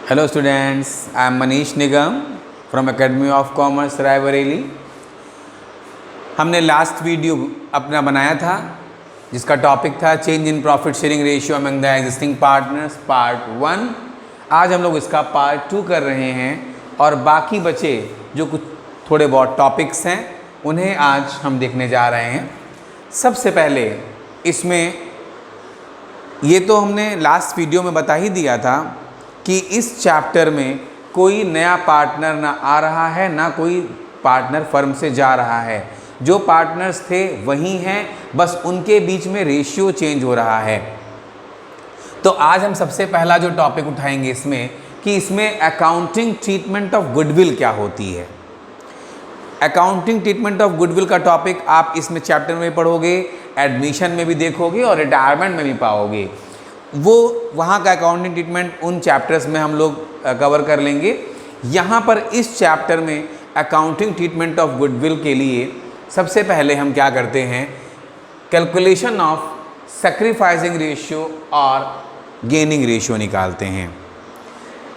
Hello students, I am Manish Nigam from Academy of Commerce Raebareli. हमने last video अपना बनाया था जिसका टॉपिक था change in profit sharing ratio among the existing partners part 1। आज हम लोग इसका पार्ट 2 कर रहे हैं और बाकी बचे जो कुछ थोड़े बहुत टॉपिक्स हैं उन्हें आज हम देखने जा रहे हैं। सबसे पहले इसमें ये तो हमने लास्ट वीडियो में बता ही दिया था कि इस चैप्टर में कोई नया पार्टनर ना आ रहा है ना कोई पार्टनर फर्म से जा रहा है। जो पार्टनर्स थे वही हैं, बस उनके बीच में रेशियो चेंज हो रहा है। तो आज हम सबसे पहला जो टॉपिक उठाएंगे इसमें कि इसमें अकाउंटिंग ट्रीटमेंट ऑफ गुडविल क्या होती है। अकाउंटिंग ट्रीटमेंट ऑफ गुडविल का टॉपिक आप इसमें चैप्टर में पढ़ोगे, एडमिशन में भी देखोगे और रिटायरमेंट में भी पाओगे। वो वहाँ का अकाउंटिंग ट्रीटमेंट उन चैप्टर्स में हम लोग कवर कर लेंगे। यहाँ पर इस चैप्टर में अकाउंटिंग ट्रीटमेंट ऑफ गुडविल के लिए सबसे पहले हम क्या करते हैं, कैलकुलेशन ऑफ सैक्रिफाइसिंग रेशियो और गेनिंग रेशियो निकालते हैं।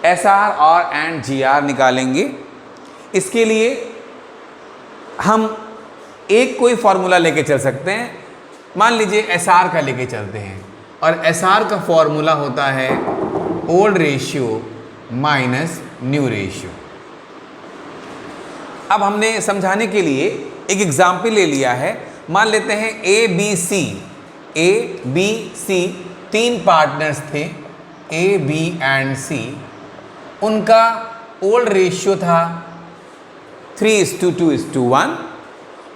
एसआर और एंड जीआर निकालेंगे। इसके लिए हम एक कोई फॉर्मूला लेके चल सकते हैं। मान लीजिए एसआर का लेके चलते हैं और एसआर का फॉर्मूला होता है old ratio minus new ratio. अब हमने समझाने के लिए एक एग्जाम्पल ले लिया है। मान लेते हैं ए बी सी तीन पार्टनर्स थे, ए बी एंड सी। उनका ओल्ड रेशियो था 3:2:1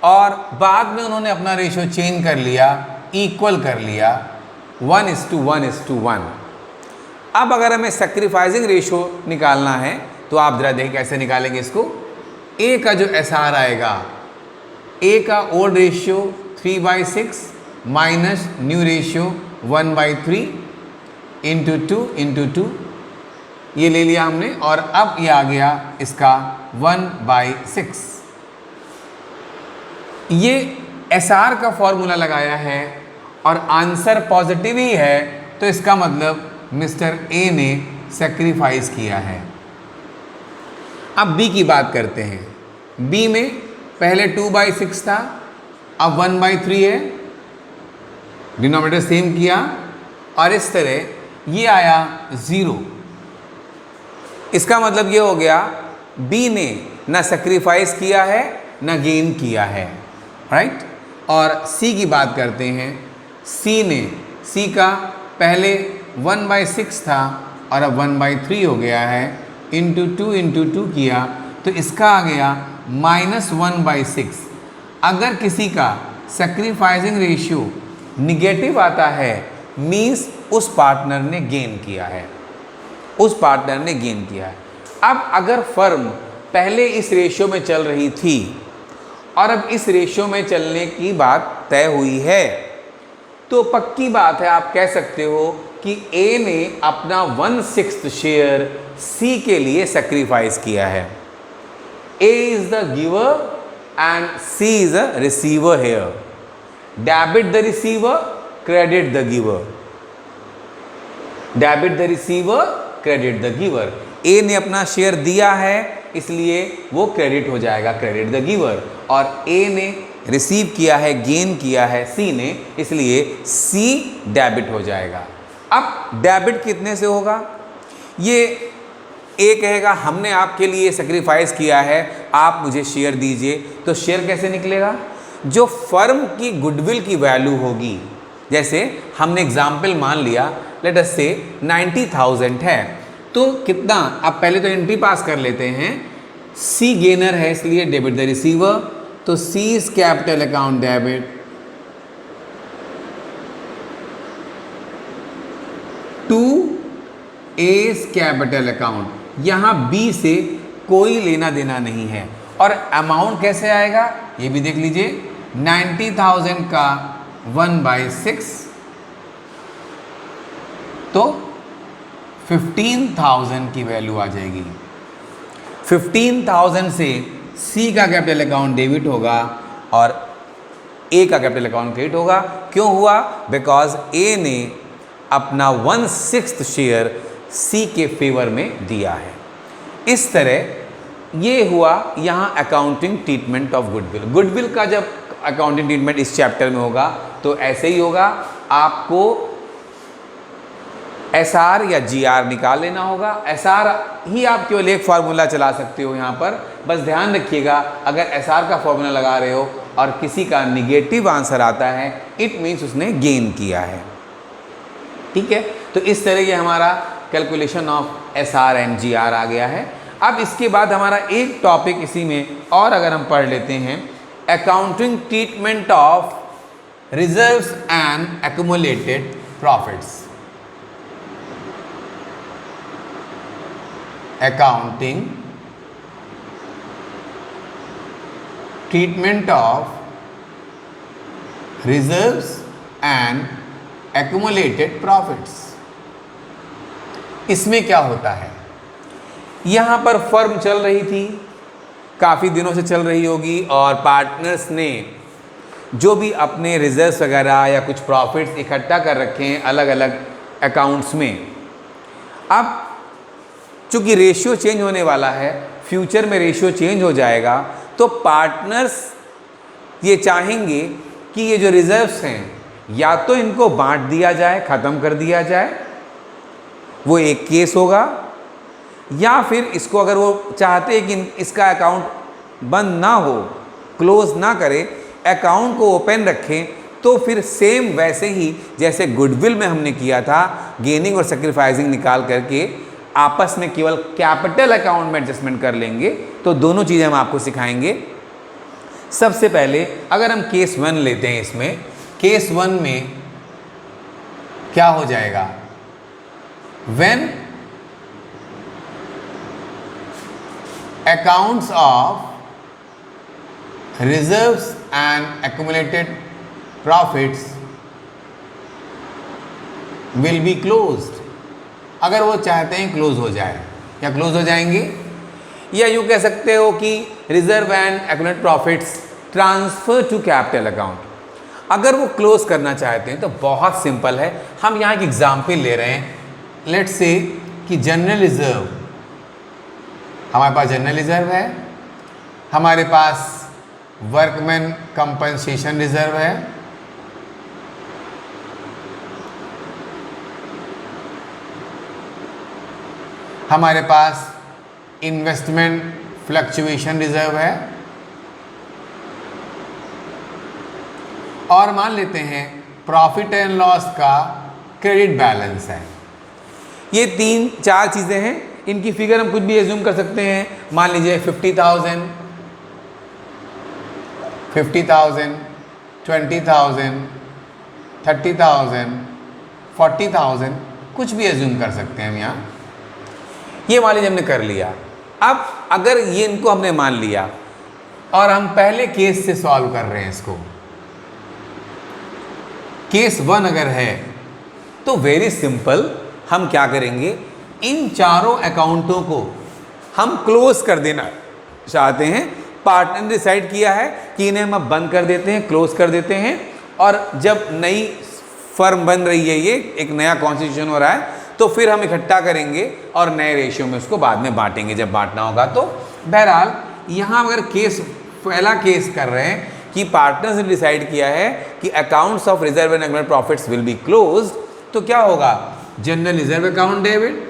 और बाद में उन्होंने अपना रेशियो चेंज कर लिया, इक्वल कर लिया 1:1:1। अब अगर हमें सैक्रिफाइसिंग रेशियो निकालना है तो आप जरा देखिए कैसे निकालेंगे इसको। ए का जो एसआर आएगा, ए का old ratio 3/6 minus new ratio 1/3 × 2 ये ले लिया हमने और अब ये आ गया इसका 1/6। ये एसआर का फॉर्मूला लगाया है और आंसर पॉजिटिव ही है तो इसका मतलब मिस्टर ए ने सैक्रिफाइस किया है। अब बी की बात करते हैं। बी में पहले 2/6 था, अब 1/3 है, डिनोमिनेटर सेम किया और इस तरह ये आया 0। इसका मतलब ये हो गया बी ने ना सैक्रिफाइस किया है ना गेन किया है, राइट। और सी की बात करते हैं। सी का पहले 1/6 था और अब 1/3 हो गया है, × 2 किया तो इसका आ गया -1/6। अगर किसी का सैक्रिफाइसिंग रेशियो निगेटिव आता है मीन्स उस पार्टनर ने गेन किया है, उस पार्टनर ने गेन किया है। अब अगर फर्म पहले इस रेशियो में चल रही थी और अब इस रेशियो में चलने की बात तय हुई है तो पक्की बात है, आप कह सकते हो कि ए ने अपना 1/6 शेयर सी के लिए सैक्रिफाइस किया है। A is the giver and C is a receiver here. Debit the receiver, credit the giver. Debit the receiver, credit the giver. A ने अपना शेयर दिया है इसलिए वो क्रेडिट हो जाएगा, क्रेडिट द गिवर। और ए ने रिसीव किया है, गेन किया है सी ने, इसलिए सी डेबिट हो जाएगा। अब डेबिट कितने से होगा? ये ए कहेगा हमने आपके लिए सैक्रिफाइस किया है, आप मुझे शेयर दीजिए। तो शेयर कैसे निकलेगा? जो फर्म की गुडविल की वैल्यू होगी, जैसे हमने एग्जाम्पल मान लिया लेट अस से 90,000 है तो कितना, अब पहले तो एंट्री पास कर लेते हैं। सी गेनर है इसलिए डेबिट द रिसीवर, तो C is capital account debit to as capital account. यहाँ बी से कोई लेना देना नहीं है। और अमाउंट कैसे आएगा ये भी देख लीजिए। 90,000 का 1/6 तो 15,000 की वैल्यू आ जाएगी। 15,000 से सी का कैपिटल अकाउंट डेबिट होगा और ए का कैपिटल अकाउंट क्रेडिट होगा। क्यों हुआ? बिकॉज ए ने अपना 1/6 शेयर सी के फेवर में दिया है। इस तरह ये हुआ यहाँ accounting treatment of goodwill. Goodwill का जब अकाउंटिंग ट्रीटमेंट इस चैप्टर में होगा तो ऐसे ही होगा, आपको एसआर या जीआर निकाल लेना होगा। एसआर ही आप केवल एक फार्मूला चला सकते हो यहाँ पर, बस ध्यान रखिएगा अगर एसआर का फार्मूला लगा रहे हो और किसी का निगेटिव आंसर आता है, इट मीन्स उसने गेन किया है। ठीक है, तो इस तरह ये हमारा calculation of SR and GR आ गया है। अब इसके बाद हमारा एक टॉपिक इसी में और अगर हम पढ़ लेते हैं, accounting treatment of reserves and accumulated profits. Accounting treatment of reserves and accumulated profits. इसमें क्या होता है, यहाँ पर फर्म चल रही थी, काफ़ी दिनों से चल रही होगी, और पार्टनर्स ने जो भी अपने रिजर्व्स वगैरह या कुछ प्रॉफिट्स इकट्ठा कर रखे हैं अलग अलग अकाउंट्स में। अब चूँकि रेशियो चेंज होने वाला है, फ्यूचर में रेशियो चेंज हो जाएगा, तो पार्टनर्स ये चाहेंगे कि ये जो रिजर्व्स हैं या तो इनको बांट दिया जाए, ख़त्म कर दिया जाए, वो एक केस होगा, या फिर इसको अगर वो चाहते हैं कि इसका अकाउंट बंद ना हो, क्लोज ना करें, अकाउंट को ओपन रखें, तो फिर सेम वैसे ही जैसे गुडविल में हमने किया था, गेनिंग और सेक्रीफाइसिंग निकाल करके आपस में केवल कैपिटल अकाउंट में एडजस्टमेंट कर लेंगे। तो दोनों चीज़ें हम आपको सिखाएंगे। सबसे पहले अगर हम केस 1 लेते हैं, इसमें केस 1 में क्या हो जाएगा, when accounts of reserves and accumulated profits will be closed। अगर वो चाहते हैं क्लोज हो जाए या क्लोज हो जाएंगे, या यूँ कह सकते हो कि reserve and accumulated profits transfer to capital account. अगर वो क्लोज करना चाहते हैं तो बहुत सिंपल है, हम यहाँ एक एग्जाम्पल ले रहे हैं। लेट्स से कि जनरल रिजर्व, हमारे पास जनरल रिजर्व है, हमारे पास वर्कमैन कंपनसेशन रिजर्व है, हमारे पास इन्वेस्टमेंट फ्लक्चुएशन रिजर्व है, और मान लेते हैं प्रॉफिट एंड लॉस का क्रेडिट बैलेंस है। ये 3-4 चीज़ें हैं, इनकी फिगर हम कुछ भी एज्यूम कर सकते हैं। मान लीजिए 50,000, 50,000, 20,000, 30,000, 40,000, कुछ भी एज्यूम कर सकते हैं हम यहाँ। ये मान लीजिए हमने कर लिया। अब अगर ये इनको हमने मान लिया और हम पहले केस से सॉल्व कर रहे हैं इसको, केस 1 अगर है तो वेरी सिंपल, हम क्या करेंगे, इन चारों अकाउंटों को हम क्लोज कर देना चाहते हैं। पार्टनर ने डिसाइड किया है कि इन्हें हम अब बंद कर देते हैं, क्लोज कर देते हैं, और जब नई फर्म बन रही है, ये एक नया कॉन्स्टिट्यूशन हो रहा है, तो फिर हम इकट्ठा करेंगे और नए रेशियो में उसको बाद में बांटेंगे जब बांटना होगा। तो बहरहाल यहाँ अगर केस पहला केस कर रहे हैं कि पार्टनर्स ने डिसाइड किया है कि accounts of reserve and accumulated profits will be closed, तो क्या होगा, general reserve account debit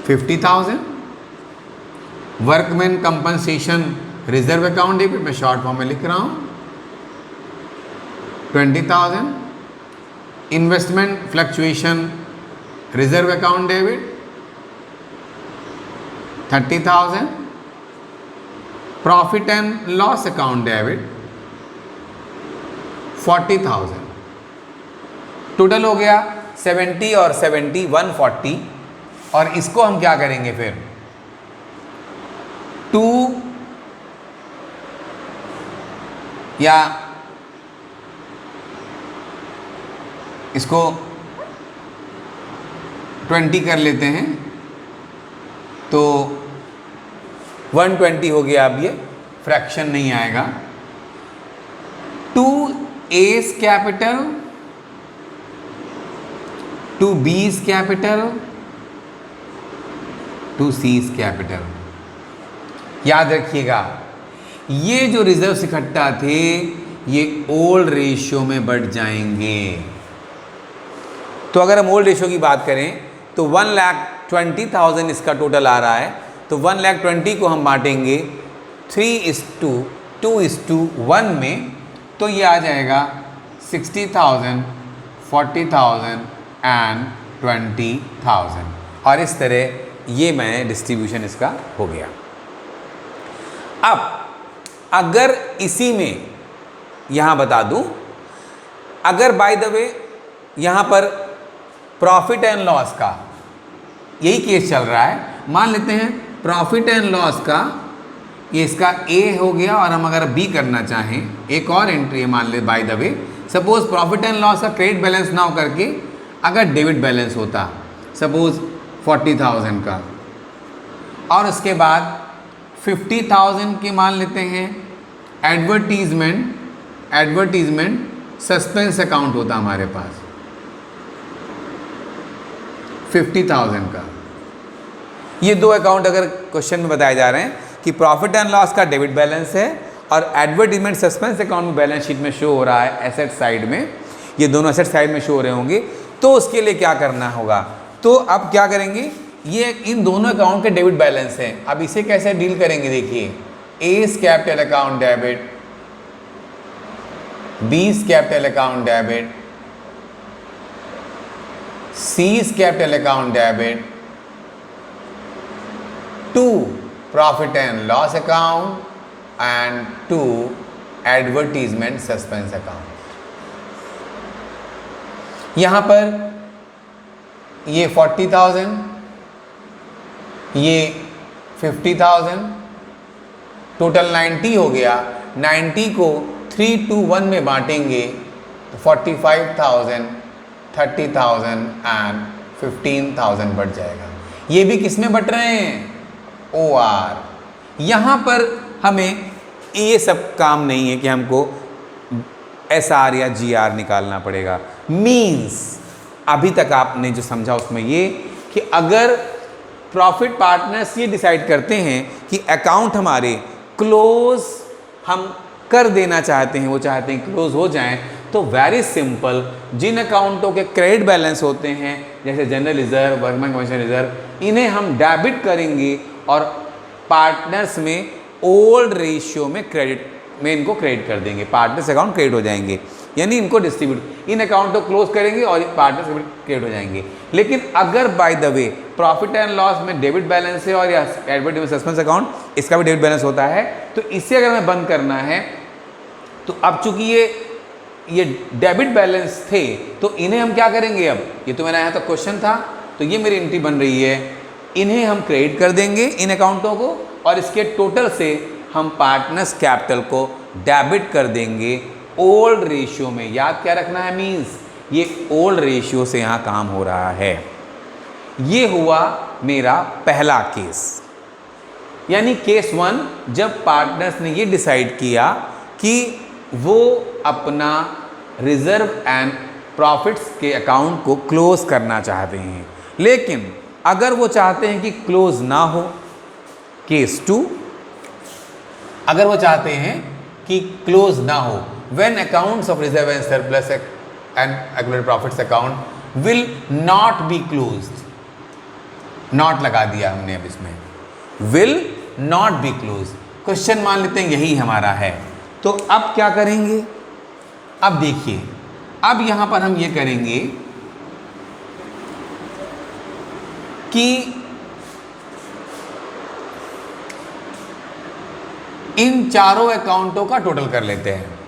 50,000, workman compensation reserve account debit, मैं शॉर्ट फॉर्म में लिख रहा हूं, 20,000, investment fluctuation reserve account debit 30,000, profit and loss account debit 40,000। Total हो गया 70 और 70 140, और इसको हम क्या करेंगे फिर 2 या इसको 20 कर लेते हैं, तो 120 हो गया। अब ये फ्रैक्शन नहीं आएगा। 2 A's capital to B's capital to C's capital. याद रखिएगा, ये जो रिजर्व्स इकट्ठा थे ये ओल्ड रेशियो में बढ़ जाएंगे। तो अगर हम ओल्ड रेशियो की बात करें तो 1,20,000 इसका टोटल आ रहा है, तो 1,20,000 को हम बांटेंगे 3:2:1 में, तो ये आ जाएगा 60,000, 40,000 एंड 20,000। और इस तरह ये मैं डिस्ट्रीब्यूशन इसका हो गया। अब अगर इसी में यहाँ बता दूँ, अगर बाय द वे यहाँ पर प्रॉफिट एंड लॉस का यही केस चल रहा है, मान लेते हैं प्रॉफिट एंड लॉस का ये इसका ए हो गया, और हम अगर बी करना चाहें, एक और एंट्री मान ले by the way, suppose profit and loss का क्रेडिट बैलेंस ना हो करके अगर डेबिट बैलेंस होता, सपोज 40,000 का, और उसके बाद 50,000 के मान लेते हैं एडवर्टीजमेंट सस्पेंस अकाउंट होता हमारे पास 50,000 का। ये दो अकाउंट अगर क्वेश्चन में बताए जा रहे हैं कि प्रॉफिट एंड लॉस का डेबिट बैलेंस है और एडवर्टीजमेंट सस्पेंस अकाउंट में बैलेंस शीट में शो हो रहा है एसेट साइड में, ये दोनों एसेट साइड में शो हो रहे होंगे, तो उसके लिए क्या करना होगा। तो अब क्या करेंगे, ये इन दोनों अकाउंट के डेबिट बैलेंस है। अब इसे कैसे डील करेंगे, देखिए A's capital account debit, B's capital account debit, C's capital account debit to profit and loss account and to advertisement suspense account. यहां पर ये 40,000, ये 50,000, टोटल 90 हो गया। 90 को 3:1 में बांटेंगे तो 45,000, 30,000 एंड 15,000 बढ़ जाएगा। ये भी किस में बट रहे हैं, OR। यहाँ पर हमें ये सब काम नहीं है कि हमको SR या GR निकालना पड़ेगा। मीन्स अभी तक आपने जो समझा उसमें ये कि अगर प्रॉफिट पार्टनर्स ये डिसाइड करते हैं कि अकाउंट हमारे क्लोज हम कर देना चाहते हैं, वो चाहते हैं क्लोज हो जाएं, तो वेरी सिंपल, जिन अकाउंटों के क्रेडिट बैलेंस होते हैं जैसे general reserve, workman commission reserve, इन्हें हम डेबिट करेंगे और पार्टनर्स में ओल्ड रेशियो में क्रेडिट में इनको क्रेडिट कर देंगे, पार्टनर्स अकाउंट क्रेडिट हो जाएंगे, यानी इनको डिस्ट्रीब्यूट, इन अकाउंट को क्लोज करेंगे और पार्टनर्स क्रेडिट हो जाएंगे। लेकिन अगर by the way profit and loss में डेबिट बैलेंस है और या एडवर्टीजमेंट सस्पेंस अकाउंट इसका भी डेबिट बैलेंस होता है, तो इसे अगर हमें बंद करना है तो अब चूंकि ये डेबिट बैलेंस थे तो इन्हें हम क्या करेंगे, अब ये तो मेरा यहाँ तो क्वेश्चन था, तो ये मेरी एंट्री बन रही है, इन्हें हम क्रेडिट कर देंगे इन अकाउंटों को और इसके टोटल से हम पार्टनर्स कैपिटल को डेबिट कर देंगे ओल्ड रेशियो में। याद क्या रखना है, मीन्स ये ओल्ड रेशियो से यहाँ काम हो रहा है। ये हुआ मेरा पहला केस, यानी केस 1, जब पार्टनर्स ने ये डिसाइड किया कि वो अपना रिजर्व एंड प्रॉफिट्स के अकाउंट को क्लोज करना चाहते हैं। लेकिन अगर वो चाहते हैं कि क्लोज ना हो, केस 2, अगर वो चाहते हैं कि क्लोज ना हो, when accounts of reserve and surplus and accumulated profits account will not be closed, not लगा दिया हमने अब इसमें, will not be close, question मान लेते हैं यही हमारा है। तो अब क्या करेंगे, अब देखिए, अब यहां पर हम ये करेंगे कि इन चारों अकाउंटों का टोटल कर लेते हैं,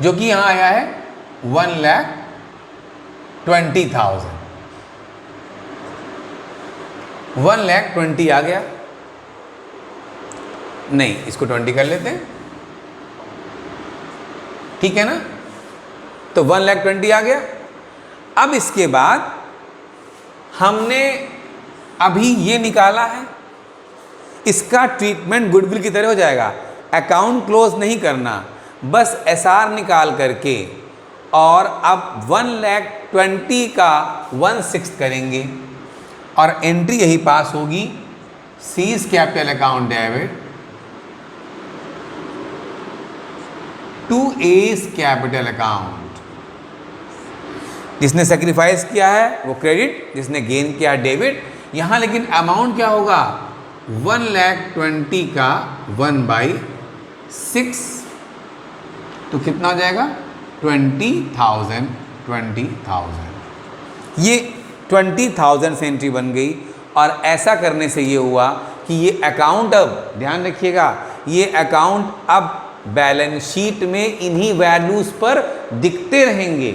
जो कि यहां आया है 1,20,000, 1,20,000 आ गया, नहीं इसको 20 कर लेते हैं, ठीक है ना, तो 1,20,000 आ गया। अब इसके बाद हमने अभी ये निकाला है, इसका ट्रीटमेंट गुडविल की तरह हो जाएगा, अकाउंट क्लोज नहीं करना, बस SR निकाल करके और अब 1,20,000 का 1/6 करेंगे और एंट्री यही पास होगी, C's capital account debit to as capital account. जिसने सेक्रीफाइस किया है वो क्रेडिट, जिसने गेन किया डेबिट। यहां लेकिन अमाउंट क्या होगा, 1,20,000 का 1/6, तो कितना हो जाएगा 20,000। ये 20,000 से एंट्री बन गई और ऐसा करने से ये हुआ कि ये अकाउंट, अब ध्यान रखिएगा, ये अकाउंट अब बैलेंस शीट में इन्हीं वैल्यूज पर दिखते रहेंगे।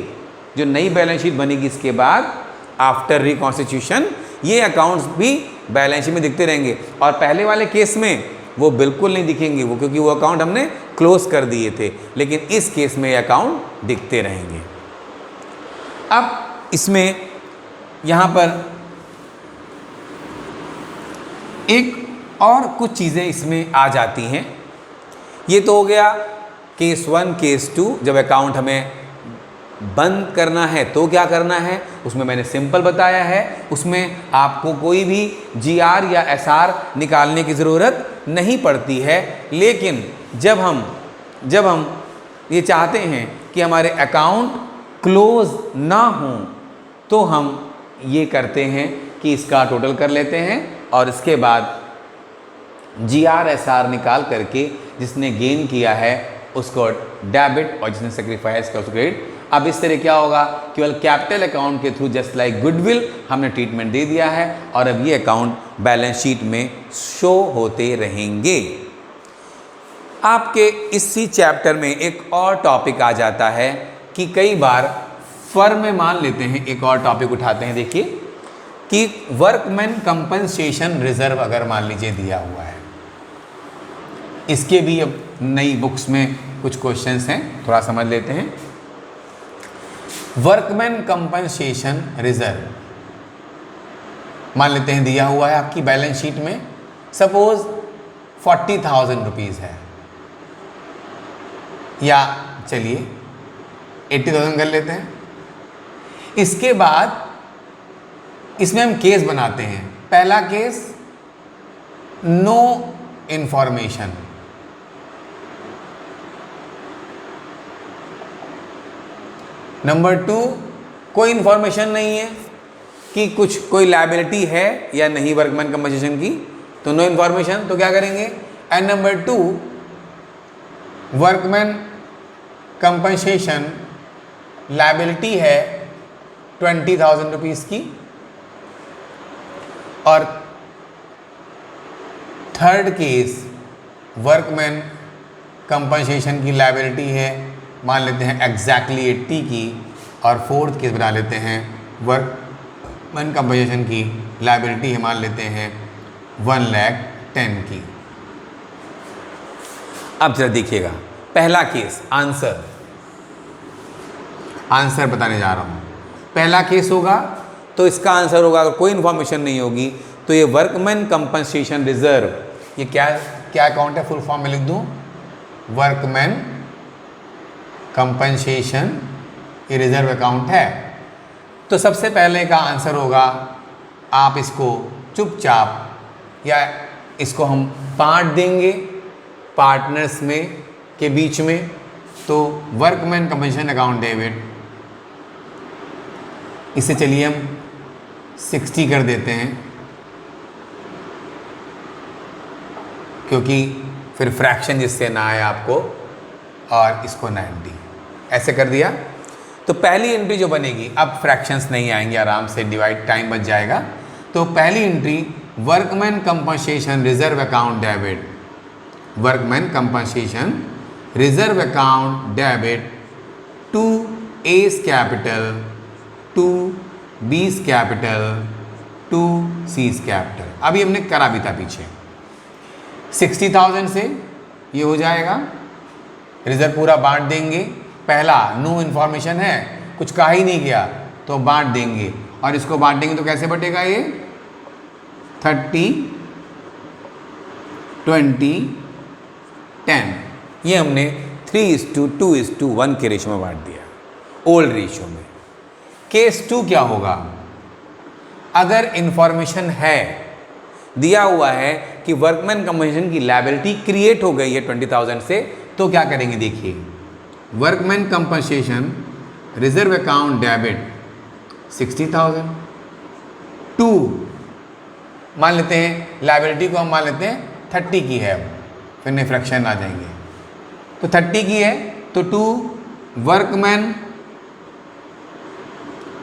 जो नई बैलेंस शीट बनेगी इसके बाद आफ्टर रिकॉन्स्टिट्यूशन, ये अकाउंट्स भी बैलेंस शीट में दिखते रहेंगे। और पहले वाले केस में वो बिल्कुल नहीं दिखेंगे, वो क्योंकि वो अकाउंट हमने क्लोज कर दिए थे, लेकिन इस केस में ये अकाउंट दिखते रहेंगे। अब इसमें यहाँ पर एक और कुछ चीज़ें इसमें आ जाती हैं। ये तो हो गया केस 1, केस 2, जब अकाउंट हमें बंद करना है तो क्या करना है, उसमें मैंने सिंपल बताया है। उसमें आपको कोई भी जीआर या एसआर निकालने की ज़रूरत नहीं पड़ती है। लेकिन जब हम ये चाहते हैं कि हमारे अकाउंट क्लोज ना हो, तो हम ये करते हैं कि इसका टोटल कर लेते हैं और इसके बाद जीआर एसआर निकाल करके जिसने गेन किया है उसको डेबिट और जिसने सेक्रीफाइस किया उसको क्रेडिट। अब इस तरह क्या होगा, केवल कैपिटल अकाउंट के थ्रू जस्ट लाइक गुडविल हमने ट्रीटमेंट दे दिया है और अब ये अकाउंट बैलेंस शीट में शो होते रहेंगे। आपके इसी चैप्टर में एक और टॉपिक आ जाता है कि कई बार फर्म में मान लेते हैं, एक और टॉपिक उठाते हैं, देखिए कि वर्कमैन कंपनसेशन रिजर्व अगर मान लीजिए दिया हुआ है, इसके भी अब नई बुक्स में कुछ क्वेश्चंस हैं, थोड़ा समझ लेते हैं। वर्कमैन कंपनसेशन रिजर्व मान लेते हैं दिया हुआ है आपकी बैलेंस शीट में, सपोज 40,000 रुपीज़ है, या चलिए 80,000 कर लेते हैं। इसके बाद इसमें हम केस बनाते हैं। पहला केस, नो इंफॉर्मेशन, नंबर 2 कोई इंफॉर्मेशन नहीं है कि कोई लायबिलिटी है या नहीं वर्कमैन कंपनसेशन की, तो नो इंफॉर्मेशन, तो क्या करेंगे। And number 2 workman compensation liability है 20,000 रुपीज़ की, और थर्ड केस वर्कमैन कंपनसेशन की लायबिलिटी है मान लेते हैं एग्जैक्टली 80 की, और फोर्थ केस बना लेते हैं वर्कमैन कंपनसेशन की लायबिलिटी है मान लेते हैं 1,10,000 की। अब जरा देखिएगा पहला केस, आंसर बताने जा रहा हूँ। पहला केस होगा तो इसका आंसर होगा, अगर कोई इन्फॉर्मेशन नहीं होगी तो ये वर्कमैन कंपनसेशन रिजर्व, ये क्या अकाउंट है, फुल फॉर्म में लिख दूँ, वर्कमैन कंपनसेशन ये रिजर्व अकाउंट है। तो सबसे पहले का आंसर होगा, आप इसको चुपचाप या इसको हम बांट देंगे पार्टनर्स में के बीच में, तो वर्कमैन कंपनसेशन अकाउंट डेबिट, इसे चलिए हम 60 कर देते हैं, क्योंकि फिर फ्रैक्शन जिससे ना आए आपको, और इसको 90 ऐसे कर दिया। तो पहली एंट्री जो बनेगी, अब फ्रैक्शंस नहीं आएंगे, आराम से डिवाइड टाइम बच जाएगा। तो पहली entry workman compensation reserve account debit, workman compensation reserve account debit to A's capital, to B's capital, to C's capital. अभी हमने करा भी था पीछे, 60,000 से ये हो जाएगा, रिजर्व पूरा बांट देंगे। पहला नो इन्फॉर्मेशन है, कुछ कहा ही नहीं गया, तो बांट देंगे, और इसको बांटेंगे तो कैसे बटेगा ये 30, 20, 10, ये हमने 3:2:1 के रेशो में बांट दिया। ओल्ड रेशियो में। केस 2 क्या होगा, अगर इंफॉर्मेशन है, दिया हुआ है कि वर्कमैन कंपनसेशन की लायबिलिटी क्रिएट हो गई है 20,000 से, तो क्या करेंगे देखिए, workman compensation reserve account debit 60,000 to, मान लेते हैं लायबिलिटी को हम मान लेते हैं 30 की है, फिर नहीं फ्रैक्शन आ जाएंगे, तो 30 की है तो टू वर्कमैन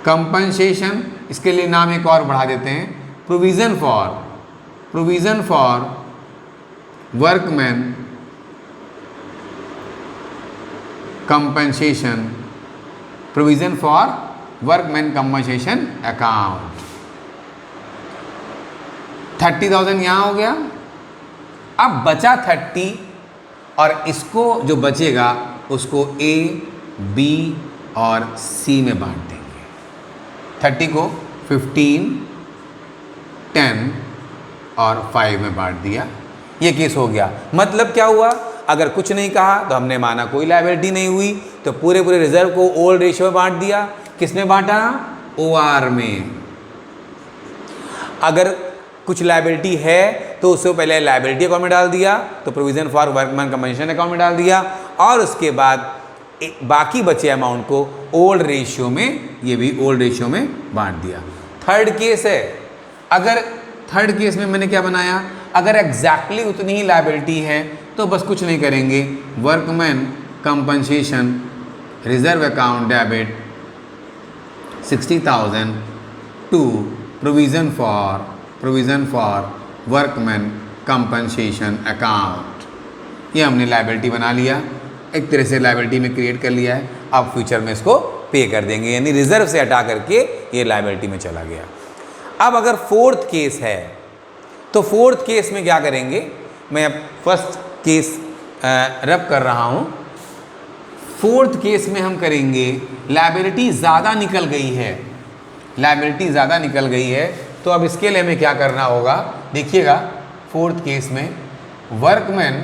कंपनसेशन, इसके लिए नाम एक और बढ़ा देते हैं, provision for workman compensation, provision for workman compensation account. 30,000 यहाँ हो गया। अब बचा 30 और इसको जो बचेगा उसको A, B और C में बांट देंगे। 30 को 15, 10 और 5 में बांट दिया। ये केस हो गया। मतलब क्या हुआ, अगर कुछ नहीं कहा तो हमने माना कोई लायबिलिटी नहीं हुई, तो पूरे रिजर्व को ओल्ड रेशियो में बांट दिया। किसने बांटा, OR में। अगर कुछ लायबिलिटी है तो उससे पहले लायबिलिटी अकाउंट में डाल दिया, तो provision for workman compensation account में डाल दिया, और उसके बाद बाकी बचे अमाउंट को ओल्ड रेशियो में, ये भी ओल्ड रेशियो में बांट दिया। थर्ड केस है, अगर थर्ड केस में मैंने क्या बनाया, अगर एग्जैक्टली उतनी ही लायबिलिटी है तो बस कुछ नहीं करेंगे, workman compensation reserve account debit 60,000 to provision for workman compensation account. ये हमने लायबिलिटी बना लिया, एक तरह से लायबिलिटी में क्रिएट कर लिया है। अब फ्यूचर में इसको पे कर देंगे, यानी रिजर्व से हटा करके ये लायबिलिटी में चला गया। अब अगर फोर्थ केस है तो फोर्थ केस में क्या करेंगे, मैं फर्स्ट केस रब कर रहा हूँ। फोर्थ केस में हम करेंगे, लायबिलिटी ज़्यादा निकल गई है, लायबिलिटी ज़्यादा निकल गई है, तो अब इसके लिए हमें क्या करना होगा, देखिएगा। फोर्थ केस में workman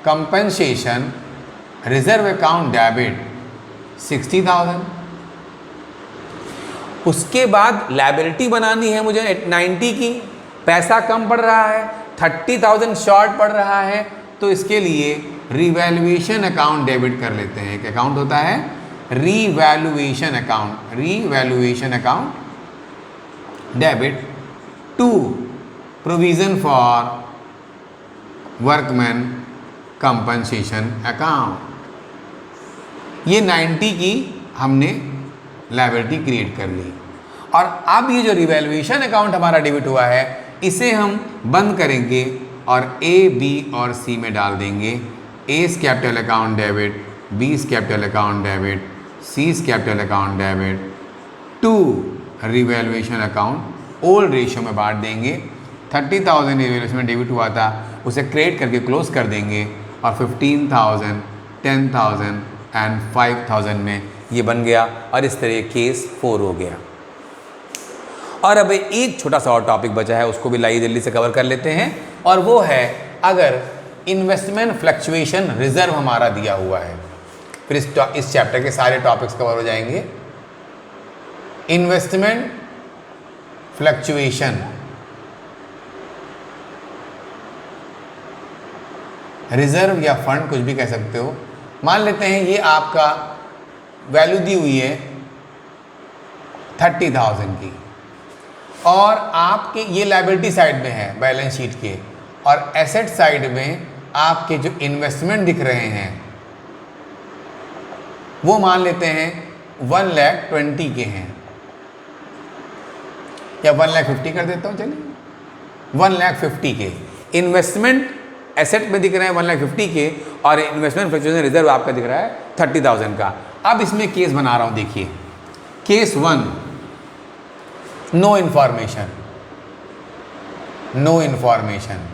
compensation reserve account debit 60,000, उसके बाद लायबिलिटी बनानी है मुझे 90 की, पैसा कम पड़ रहा है, 30,000 शॉर्ट पड़ रहा है, तो इसके लिए रिवैल्यूएशन अकाउंट डेबिट कर लेते हैं। एक अकाउंट होता है revaluation account debit to provision for workman compensation account. ये 90 की हमने लायबिलिटी क्रिएट कर ली, और अब ये जो रिवैल्यूएशन अकाउंट हमारा डेबिट हुआ है, इसे हम बंद करेंगे और A, B और C में डाल देंगे। A's capital account debit, B's capital account debit, C's capital account debit to revaluation account old ratio में बांट देंगे। 30,000 रिवैल्यूएशन में डेबिट हुआ था, उसे क्रिएट करके क्लोज कर देंगे, और 15,000, 10,000 एंड 5,000 में ये बन गया, और इस तरह केस 4 हो गया। और अब एक छोटा सा और टॉपिक बचा है, उसको भी लाइए जल्दी से कवर कर लेते हैं, और वो है अगर इन्वेस्टमेंट फ्लक्चुएशन रिजर्व हमारा दिया हुआ है, फिर इस चैप्टर के सारे टॉपिक्स कवर हो जाएंगे। इन्वेस्टमेंट फ्लक्चुएशन रिजर्व या फंड, कुछ भी कह सकते हो। मान लेते हैं ये आपका वैल्यू दी हुई है 30,000 की, और आपके ये लायबिलिटी साइड में है बैलेंस शीट के, और एसेट साइड में आपके जो इन्वेस्टमेंट दिख रहे हैं वो मान लेते हैं 1,20,000 के हैं, या 1,50,000 कर देता हूँ, चलिए 1,50,000 के इन्वेस्टमेंट एसेट में दिख रहे हैं 1,50,000 के, और इन्वेस्टमेंट फ्लक्चुएशन रिजर्व आपका दिख रहा है 30,000 का। अब इसमें केस बना रहा हूँ, देखिए case 1, no information, no information.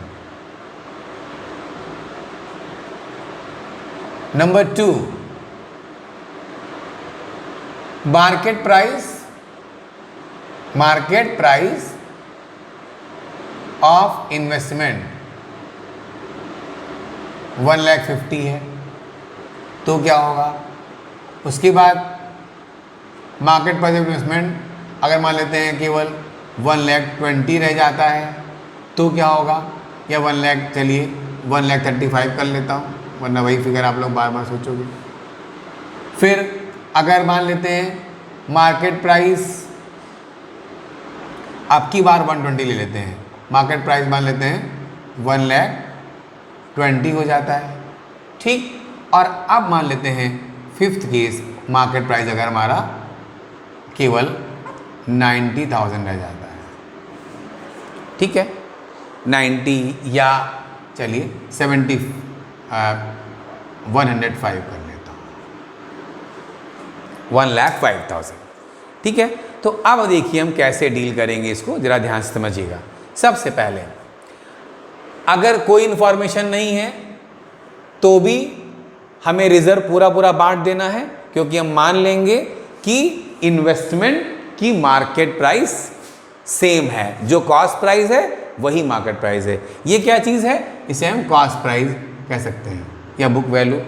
Number 2, market price of investment 1,50,000 है, तो क्या होगा। उसके बाद मार्केट प्राइस इन्वेस्टमेंट अगर मान लेते हैं केवल 1,20,000 रह जाता है तो क्या होगा, या 1 लाख, चलिए 1,35,000 कर लेता हूँ, वरना वही फिगर आप लोग बार बार सोचोगे। फिर अगर मान लेते हैं मार्केट प्राइस, अब की बार 120 ले लेते हैं, मार्केट प्राइस मान लेते हैं 1,20,000 हो जाता है, ठीक। और अब मान लेते हैं फिफ्थ केस, मार्केट प्राइस अगर हमारा केवल 90,000 रह जाता है, ठीक है, 90 या चलिए 105 कर लेता हूँ, 1,05,000, ठीक है। तो अब देखिए हम कैसे डील करेंगे इसको, ज़रा ध्यान से समझिएगा। सबसे पहले अगर कोई इन्फॉर्मेशन नहीं है तो भी हमें रिजर्व पूरा पूरा बांट देना है, क्योंकि हम मान लेंगे कि इन्वेस्टमेंट की मार्केट प्राइस सेम है, जो कॉस्ट प्राइस है वही मार्केट प्राइस है। ये क्या चीज़ है, इसे हम कॉस्ट प्राइस कह सकते हैं या बुक वैल्यू।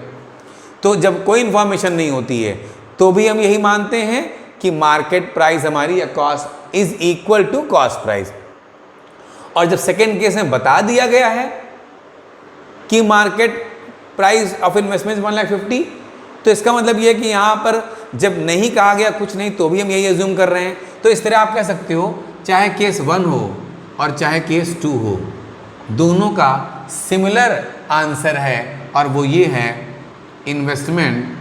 तो जब कोई इन्फॉर्मेशन नहीं होती है तो भी हम यही मानते हैं कि मार्केट प्राइस हमारी या cost is equal to cost price. और जब सेकेंड केस में बता दिया गया है कि मार्केट प्राइस ऑफ इन्वेस्टमेंट 1,50,000, तो इसका मतलब ये है कि यहाँ पर जब नहीं कहा गया कुछ नहीं तो भी हम यही अज्यूम कर रहे हैं। तो इस तरह आप कह सकते हो, चाहे केस 1 हो और चाहे केस 2 हो, दोनों का सिमिलर आंसर है, और वो ये है investment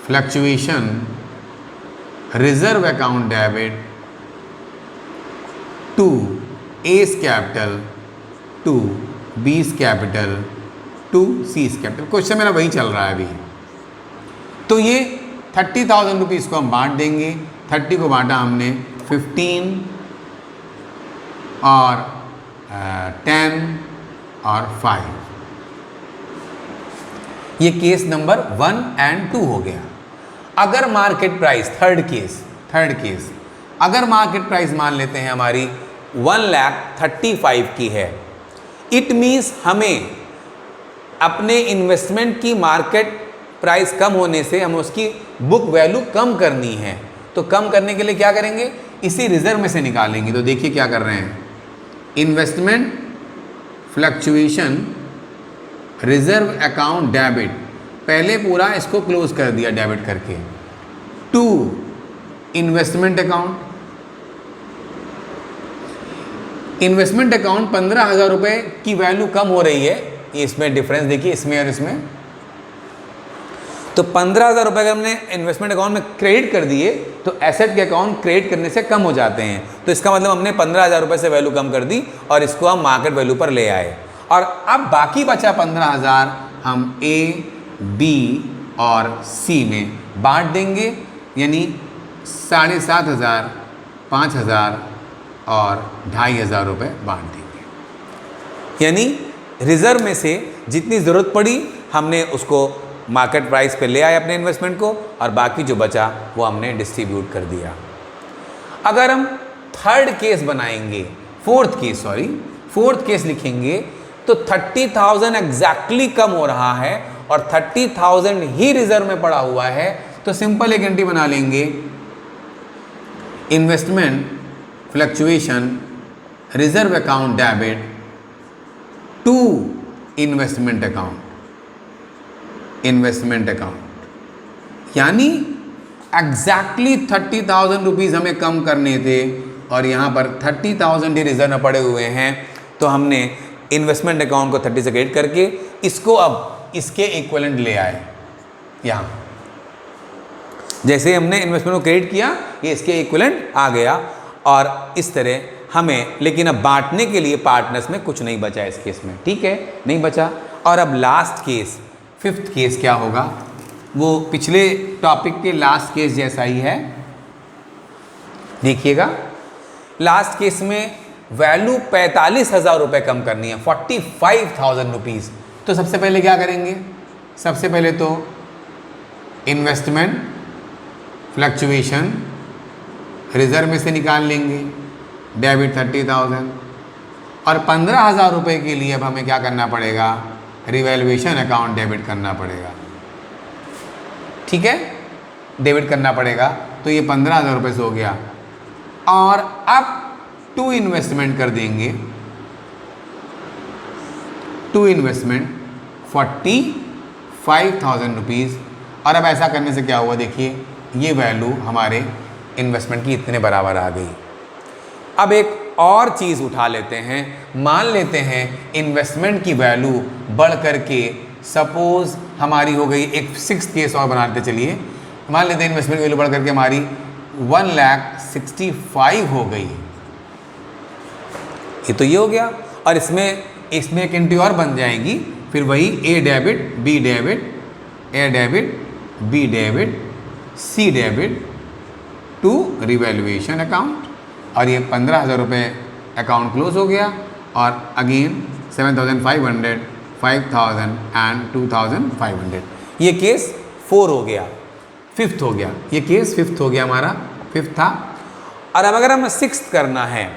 fluctuation reserve account debit to A's capital to B's capital to C's capital. Question मेरा वही चल रहा है अभी। तो ये 30,000 रुपीज़ को हम बांट देंगे, 30 को बांटा हमने 15 और 10 और 5। ये केस नंबर 1 और 2 हो गया। अगर मार्केट प्राइस, थर्ड केस, अगर मार्केट प्राइस मान लेते हैं हमारी 1,35,000 की है, इट मीन्स हमें अपने इन्वेस्टमेंट की मार्केट प्राइस कम होने से हम उसकी बुक वैल्यू कम करनी है। तो कम करने के लिए क्या करेंगे, इसी रिजर्व में से निकालेंगे। तो देखिए क्या कर रहे हैं, investment fluctuation reserve account debit, पहले पूरा इसको क्लोज कर दिया डेबिट करके, to investment account. Investment account 15,000 रुपये की वैल्यू कम हो रही है, इसमें डिफरेंस देखिए, इसमें और इसमें। तो 15,000 रुपये अगर हमने इन्वेस्टमेंट अकाउंट में क्रेडिट कर दिए तो एसेट के अकाउंट क्रेडिट करने से कम हो जाते हैं। तो इसका मतलब हमने 15,000 रुपये से वैल्यू कम कर दी और इसको हम मार्केट वैल्यू पर ले आए। और अब बाकी बचा 15,000 हम ए, बी और सी में बांट देंगे, यानी 7,500, 5,000 और 2,500 रुपये बांट देंगे। यानी रिजर्व में से जितनी ज़रूरत पड़ी हमने उसको मार्केट प्राइस पे ले आए अपने इन्वेस्टमेंट को, और बाकी जो बचा वो हमने डिस्ट्रीब्यूट कर दिया। अगर हम थर्ड केस बनाएंगे, फोर्थ केस लिखेंगे, तो 30,000 एग्जैक्टली कम हो रहा है और 30,000 ही रिजर्व में पड़ा हुआ है। तो सिंपल एक एंट्री बना लेंगे, investment fluctuation reserve account debit to investment account, यानी एग्जैक्टली 30,000 रुपीज़ हमें कम करने थे और यहाँ पर 30,000 ही रिजर्व में पड़े हुए हैं। तो हमने इन्वेस्टमेंट अकाउंट को 30 से क्रेडिट करके इसको अब इसके इक्विवेलेंट ले आए। यहाँ जैसे हमने इन्वेस्टमेंट को क्रेडिट किया, ये इसके इक्विवेलेंट आ गया। और इस तरह हमें, लेकिन अब बांटने के लिए पार्टनर्स में कुछ नहीं बचा इस केस में, ठीक है, नहीं बचा। और अब लास्ट केस, फिफ्थ केस क्या होगा, वो पिछले टॉपिक के लास्ट केस जैसा ही है। देखिएगा, लास्ट केस में वैल्यू 45,000 रुपये कम करनी है, 45,000 रुपीज़। तो सबसे पहले क्या करेंगे, सबसे पहले तो इन्वेस्टमेंट फ्लक्चुएशन रिजर्व में से निकाल लेंगे, डेबिट 30,000, और 15,000 रुपये के लिए अब हमें क्या करना पड़ेगा, रिवैल्यूएशन अकाउंट डेबिट करना पड़ेगा, ठीक है। डेबिट करना पड़ेगा, तो ये 15,000 रुपये से हो गया। और अब टू इन्वेस्टमेंट कर देंगे, टू इन्वेस्टमेंट 45,000 रुपीज़। और अब ऐसा करने से क्या हुआ, देखिए ये वैल्यू हमारे इन्वेस्टमेंट की इतने बराबर आ गई। अब एक और चीज़ उठा लेते हैं, मान लेते हैं इन्वेस्टमेंट की वैल्यू बढ़ करके सपोज हमारी हो गई, एक 6th केस और बनाते चलिए, मान लेते हैं इन्वेस्टमेंट की वैल्यू बढ़ करके हमारी 1,65,000 हो गई। ये तो ये हो गया। और इसमें एक एंट्री और बन जाएगी, फिर वही A debit B debit, A debit B debit C debit to revaluation account. और ये 15,000 रुपये अकाउंट क्लोज हो गया। और अगेन 7,500, 5,000 एंड 2,500। ये केस 4 हो गया, 5th हो गया, ये केस 5th हो गया, हमारा 5th था। और अब अगर हमें 6th करना है,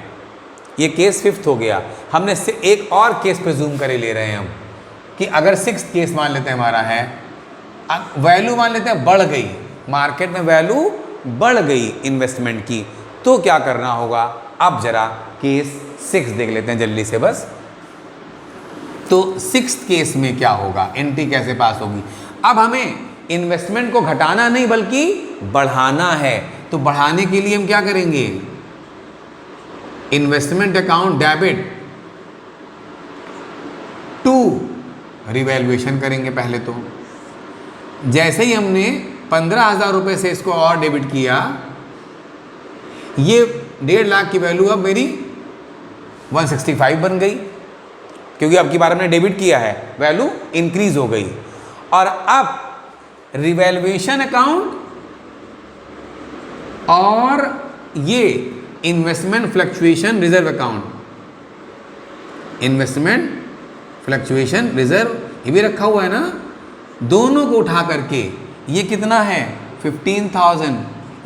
ये केस 5th हो गया, हमने से एक और केस पे जूम करे ले रहे हैं हम, कि अगर 6th केस मान लेते हैं हमारा है, वैल्यू मान लेते हैं बढ़ गई, मार्केट में वैल्यू बढ़ गई इन्वेस्टमेंट की, तो क्या करना होगा। अब जरा केस 6 देख लेते हैं जल्दी से बस। तो 6th केस में क्या होगा, एंट्री कैसे पास होगी। अब हमें इन्वेस्टमेंट को घटाना नहीं बल्कि बढ़ाना है, तो बढ़ाने के लिए हम क्या करेंगे, investment account debit to revaluation करेंगे पहले। तो जैसे ही हमने 15,000 रुपये से इसको और डेबिट किया, ये 1.5 लाख की वैल्यू अब मेरी 165 बन गई, क्योंकि अब की बार हमने डेबिट किया है, वैल्यू इंक्रीज हो गई। और अब रिवैल्यूएशन अकाउंट और ये investment fluctuation reserve account, investment fluctuation reserve ये भी रखा हुआ है ना, दोनों को उठा करके ये कितना है 15,000,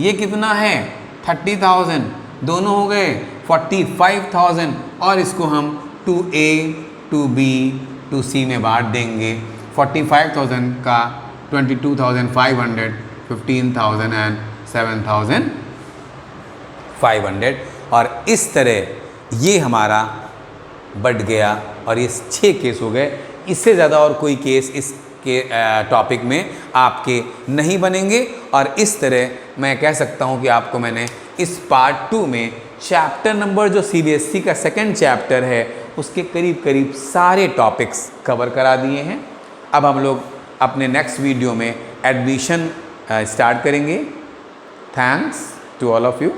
ये कितना है 30,000, दोनों हो गए 45,000। और इसको हम 2A 2B 2C में बांट देंगे। 45,000 का 22,500, 15,000 एंड 7,500। और इस तरह ये हमारा बढ़ गया और ये 6 केस हो गए। इससे ज़्यादा और कोई केस इसके टॉपिक में आपके नहीं बनेंगे। और इस तरह मैं कह सकता हूँ कि आपको मैंने इस पार्ट 2 में चैप्टर नंबर जो CBSE का 2nd चैप्टर है उसके करीब करीब सारे टॉपिक्स कवर करा दिए हैं। अब हम लोग अपने नेक्स्ट वीडियो में एडमिशन स्टार्ट करेंगे। Thanks to all of you.